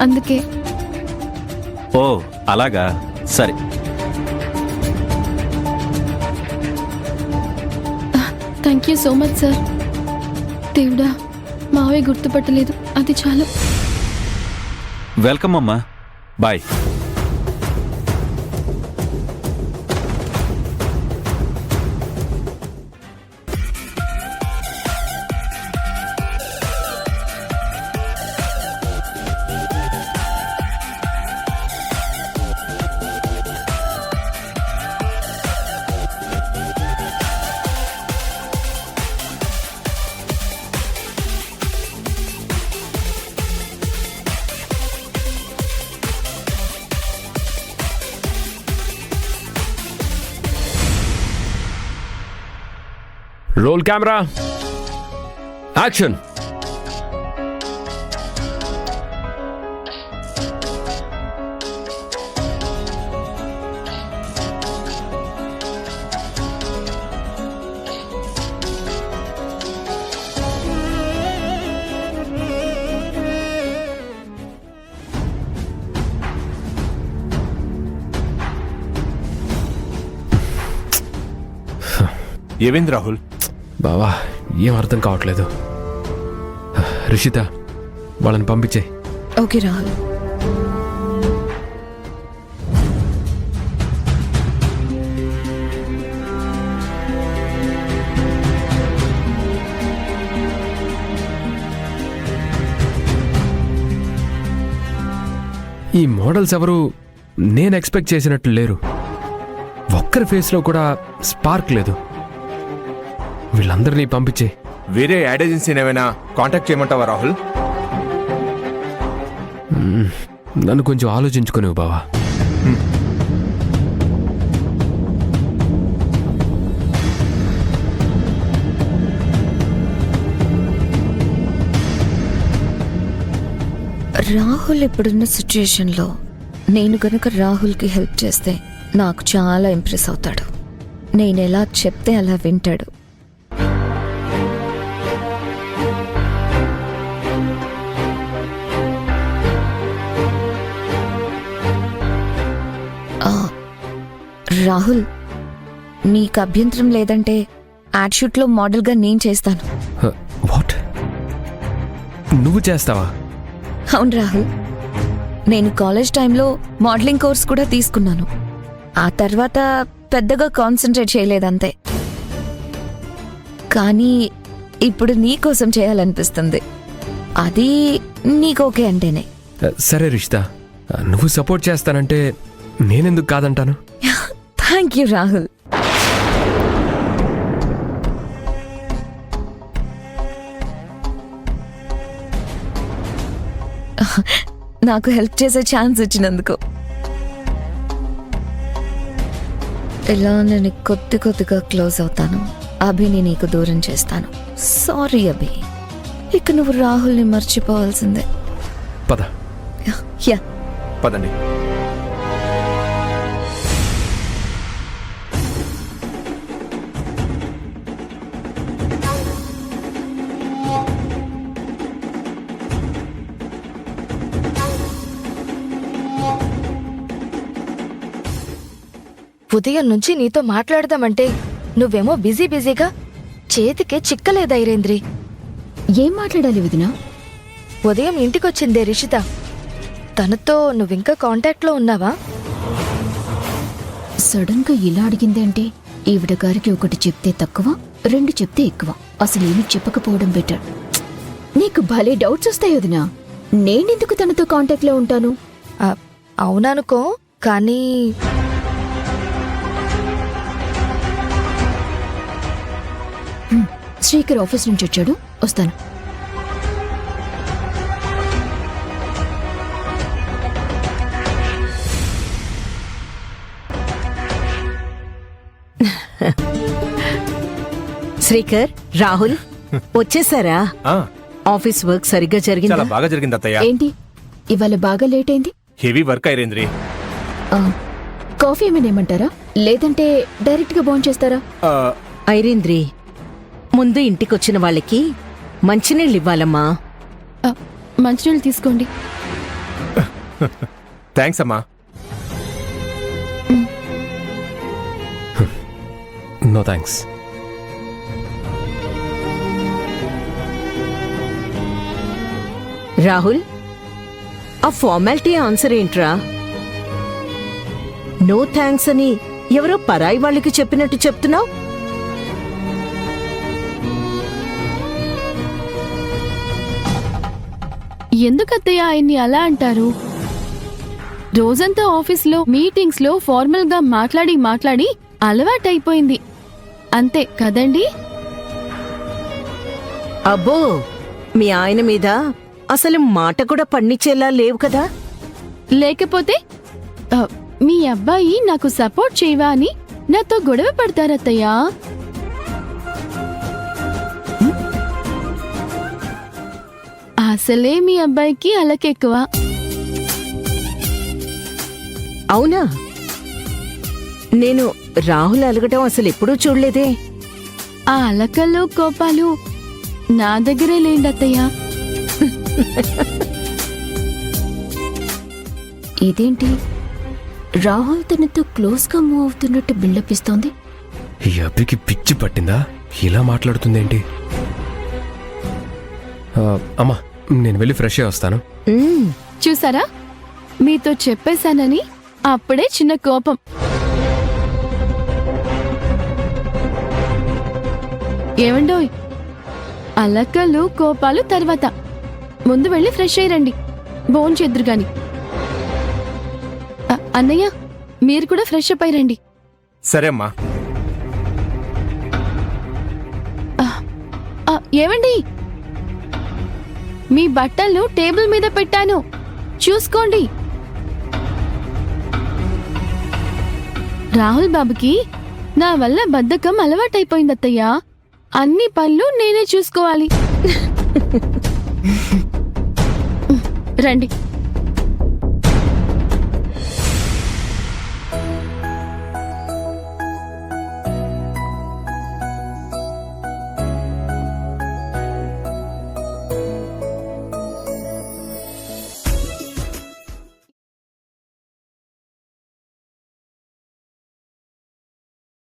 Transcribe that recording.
అందుకే. ఓ అలాగా, సరే. Thank you so much sir. దేవుడా, మావయ్య గుర్తుపట్టలేదు, అది చాలు. వెల్కమ్ అమ్మా, బాయ్. Roll camera, action. ఏమైంది రాహుల్? బావా, ఏం అర్థం కావట్లేదు. రిషిత, వాళ్ళని పంపించే. ఓకే రాహుల్. ఈ మోడల్స్ ఎవరు నేను ఎక్స్పెక్ట్ చేసినట్లు లేరు. ఒక్కరి ఫేస్లో కూడా స్పార్క్ లేదు. వీళ్ళందరినీ పంపించే. వేరే యాడ్ ఏజెన్సీని ఏమైనా కాంటాక్ట్ చేయమంటావా రాహుల్? నన్ను కొంచెం ఆలోచించుకునేవు బావా. రాహుల్ ఇప్పుడున్న సిచ్యుయేషన్లో నేను గనుక రాహుల్కి హెల్ప్ చేస్తే నాకు చాలా ఇంప్రెస్ అవుతాడు. నేను ఎలా చెప్తే అలా వింటాడు. రాహుల్, నీకు అభ్యంతరం లేదంటే యాడ్ షూట్లో మోడల్గా నేను చేస్తాను. వాట్? నువ్వు చేస్తావా? అవును రాహుల్, నేను కాలేజ్ టైంలో మోడలింగ్ కోర్స్ కూడా తీసుకున్నాను. ఆ తర్వాత పెద్దగా కాన్సన్ట్రేట్ చేయలేదంతే. కానీ ఇప్పుడు నీకోసం చేయాలనిపిస్తుంది. అది నీకు ఓకే అంటేనే. సరే రిషిత, నువ్వు సపోర్ట్ చేస్తానంటే నేనెందుకు కాదంటాను. Thank you Rahul. నాకు హెల్ప్ చేసే ఛాన్స్ ఇచ్చినందుకు. ఇలా నేను కొద్దిగా క్లోజ్ అవుతాను. అభిని నీకు దూరం చేస్తాను. సారీ అభి, ఇక నువ్వు రాహుల్ని మర్చిపోవాల్సిందే. పద. యా, పదండి. ఉదయం నుంచి నీతో మాట్లాడదామంటే నువ్వేమో బిజీగా చేతికే చిక్కలేదు ఐరేంద్రి. ఏం మాట్లాడాలి వదినా? ఉదయం ఇంటికొచ్చిందే రిషిత. తనతో నువ్వింకా కాంటాక్ట్లో ఉన్నావా? సడన్ గా ఇలా అడిగిందేంటి? ఈవిడ గారికి ఒకటి చెప్తే తక్కువ, రెండు చెప్తే ఎక్కువ. అసలు ఏమి చెప్పకపోవడం బెటర్. నీకు భలే డౌట్స్ వస్తాయి వదినా. నేనెందుకు తనతో కాంటాక్ట్ లో ఉంటాను? అవుననుకో, కానీ శ్రీకర్ ఆఫీస్ నుంచి వచ్చాడు, వస్తాను. శ్రీకర్, రాహుల్ వచ్చేసారా? ఆఫీస్ వర్క్ సరిగ్గా జరిగిందా? చాలా బాగా జరిగింది అత్తయ్య. ఏంటి ఇవాళ బాగా లేట్ అయింది? Heavy work ఐరేంద్రి. కాఫీ ఏమైనా లేదంటే డైరెక్ట్ గా భోంచేస్తారా? ఐరేంద్రి, ముందు ఇంటికొచ్చిన వాళ్ళకి మంచినీళ్ళు ఇవ్వాలమ్మా. మంచినీళ్ళు తీసుకోండి. థ్యాంక్స్ అమ్మా. No thanks. రాహుల్, ఆ ఫార్మాలిటీ ఆన్సర్ ఏంట్రా? నో థ్యాంక్స్ అని ఎవరో పరాయి వాళ్ళకి చెప్పినట్టు చెప్తున్నావు. ఎందుకత్తయ్య ఆయన్ని అలా అంటారు? రోజంతా ఆఫీస్లో మీటింగ్స్లో ఫార్మల్గా మాట్లాడి మాట్లాడి అలవాటైపోయింది అంతే కదండి? అబ్బో, మీ ఆయన మీద అసలు మాట కూడా పన్నిచ్చేలా లేవు కదా. లేకపోతే మీ అబ్బాయి నాకు సపోర్ట్ చేయవా అని నాతో గొడవ పడతారత్తయ్యా. అసలే మీ అబ్బాయికి అలకెక్కువ. అవునా? నేను రాహుల్ అలగటం అసలు ఎప్పుడూ చూడలేదే. ఆ అలకలు కోపాలు నా దగ్గరే లేండి అత్తయ్య. ఇదేంటి రాహుల్ తనతో క్లోజ్ గా మూవ్ అవుతున్నట్టు బిల్డప్ ఇస్తోంది? ఈ అబ్బికి పిచ్చి పట్టిందా? ఇలా మాట్లాడుతుందేంటి? అమ్మా, నేను వెళ్ళి ఫ్రెష్ అయ్యి వస్తాను. చూసారా, మీతో చెప్పేశానని అప్పుడే చిన్న కోపం. ఏవండోయ్, అలకలు కోపాలు తర్వాత, ముందు వెళ్ళి ఫ్రెష్ అయ్యిరండి, భోంచేద్దురు గాని. అన్నయ్య, మీరు కూడా ఫ్రెష్ అప్ అయ్యిరండి. సరే అమ్మా. ఏవండి, మీ బట్టలు టేబుల్ మీద పెట్టాను, చూసుకోండి. రాహుల్ బాబుకి నా వల్ల బద్ధకం అలవాటైపోయింది అత్తయ్య. అన్ని పనులు నేనే చూసుకోవాలి. రండి.